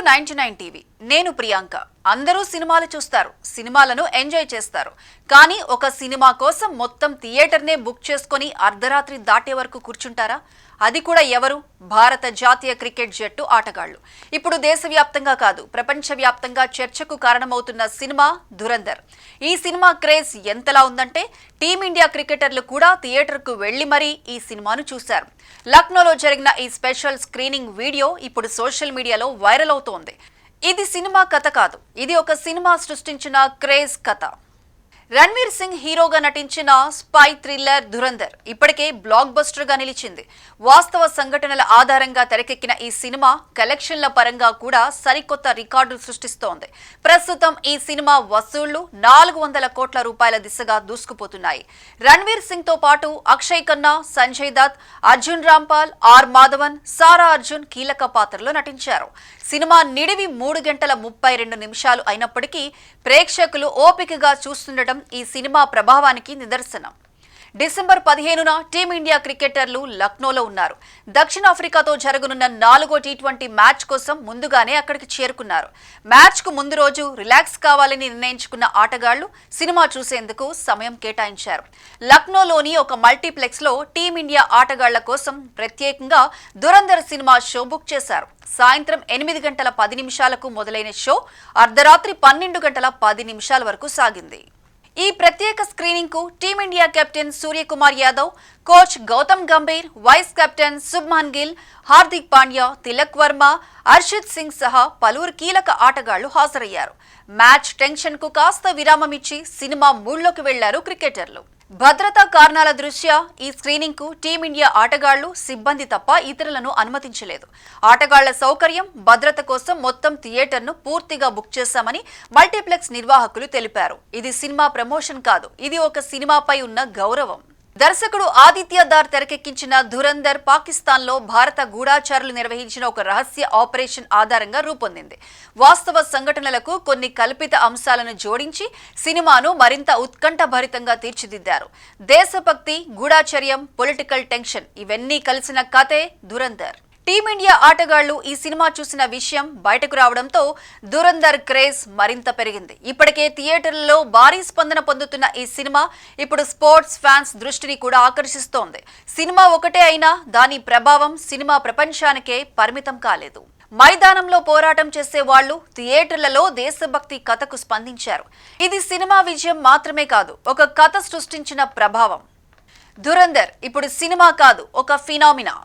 99 TV. నేను ప్రియాంక. అందరూ సినిమాలు చూస్తారు, సినిమాలను ఎంజాయ్ చేస్తారు. కానీ ఒక సినిమా కోసం మొత్తం థియేటర్నే బుక్ చేసుకొని అర్ధరాత్రి దాటే వరకు కూర్చుంటారా? అది కూడా ఎవరు? భారత జాతీయ క్రికెట్ జట్టు ఆటగాళ్లు. ఇప్పుడు దేశవ్యాప్తంగా కాదు, ప్రపంచవ్యాప్తంగా చర్చకు కారణమవుతున్న సినిమా ధురంధర్. ఈ సినిమా క్రేజ్ ఎంతలా ఉందంటే టీమిండియా క్రికెటర్లు కూడా థియేటర్కు వెళ్లి మరీ ఈ సినిమాను చూశారు. లక్నోలో జరిగిన ఈ స్పెషల్ స్క్రీనింగ్ వీడియో ఇప్పుడు సోషల్ మీడియాలో వైరల్ అవుతోంది. ఇది సినిమా కథ కాదు, ఇది ఒక సినిమా సృష్టించిన క్రేజ్ కథ. రణ్వీర్ సింగ్ హీరోగా నటించిన స్పై థ్రిల్లర్ ధురంధర్ ఇప్పటికే బ్లాక్ బస్టర్ గా నిలిచింది. వాస్తవ సంఘటనల ఆధారంగా తెరకెక్కిన ఈ సినిమా కలెక్షన్ల పరంగా కూడా సరికొత్త రికార్డులు సృష్టిస్తోంది. ప్రస్తుతం ఈ సినిమా వసూళ్లు 400 కోట్ల రూపాయల దిశగా దూసుకుపోతున్నాయి. రణ్వీర్ సింగ్ తో పాటు అక్షయ్ ఖన్నా, సంజయ్ దత్, అర్జున్ రాంపాల్, ఆర్ మాధవన్, సారా అర్జున్ కీలక పాత్రలో నటించారు. సినిమా నిడివి 3 గంటల 32 నిమిషాలు అయినప్పటికీ ప్రేక్షకులు ఓపికగా చూస్తుండటం ఈ సినిమా ప్రభావానికి నిదర్శనం. డిసెంబర్ 15న టీమిండియా క్రికెటర్లు లక్నోలో ఉన్నారు. దక్షిణాఫ్రికాతో జరగనున్న 4వ టీ20 మ్యాచ్ కోసం ముందుగానే అక్కడికి చేరుకున్నారు. మ్యాచ్ కు ముందు రోజు రిలాక్స్ కావాలని నిర్ణయించుకున్న ఆటగాళ్లు సినిమా చూసేందుకు సమయం కేటాయించారు. లక్నోలోని ఒక మల్టీప్లెక్స్ లో టీమిండియా ఆటగాళ్ల కోసం ప్రత్యేకంగా ధురంధర్ సినిమా షో బుక్ చేశారు. సాయంత్రం 8 గంటల 10 నిమిషాలకు మొదలైన షో అర్ధరాత్రి 12 గంటల 10 నిమిషాల వరకు సాగింది. ఈ ప్రత్యేక స్క్రీనింగ్ కు team India captain Suryakumar Yadav, coach Gautam Gambhir, vice captain Shubman Gill, Hardik Pandya, Tilak Varma, Harshit Singh సహా పలువురు కీలక ఆటగాళ్లు హాజరయ్యారు. మ్యాచ్ టెన్షన్ కు కాస్త విరామం ఇచ్చి సినిమా మూడ్లోకి వెళ్లారు క్రికెటర్లు. భద్రతా కారణాల దృష్ట్యా ఈ స్క్రీనింగ్ కు టీమిండియా ఆటగాళ్లు, సిబ్బంది తప్ప ఇతరులను అనుమతించలేదు. ఆటగాళ్ల సౌకర్యం, భద్రత కోసం మొత్తం థియేటర్ను పూర్తిగా బుక్ చేశామని మల్టీప్లెక్స్ నిర్వాహకులు తెలిపారు. ఇది సినిమా ప్రమోషన్ కాదు, ఇది ఒక సినిమాపై ఉన్న గౌరవం. దర్శకుడు ఆదిత్య దార్ తెరకెక్కించిన ధురంధర్ పాకిస్తాన్లో భారత గూఢాచారులు నిర్వహించిన ఒక రహస్య ఆపరేషన్ ఆధారంగా రూపొందింది. వాస్తవ సంఘటనలకు కొన్ని కల్పిత అంశాలను జోడించి సినిమాను మరింత ఉత్కంఠభరితంగా తీర్చిదిద్దారు. దేశభక్తి, గూఢాచర్యం, పొలిటికల్ టెన్షన్ ఇవన్నీ కలిసిన కథే ధురంధర్. టీమిండియా ఆటగాళ్లు ఈ సినిమా చూసిన విషయం బయటకు రావడంతో ధురంధర్ క్రేజ్ మరింత పెరిగింది. ఇప్పటికే థియేటర్లలో భారీ స్పందన పొందుతున్న ఈ సినిమా ఇప్పుడు స్పోర్ట్స్ ఫ్యాన్స్ దృష్టిని కూడా ఆకర్షిస్తోంది. సినిమా ఒకటే అయినా దాని ప్రభావం సినిమా ప్రపంచానికే పరిమితం కాలేదు. మైదానంలో పోరాటం చేసే వాళ్లు థియేటర్లలో దేశభక్తి కథకు స్పందించారు. ఇది సినిమా విజయం మాత్రమే కాదు, ఒక కథ సృష్టించిన ప్రభావం. ధురంధర్ ఇప్పుడు సినిమా కాదు, ఒక ఫినామినా.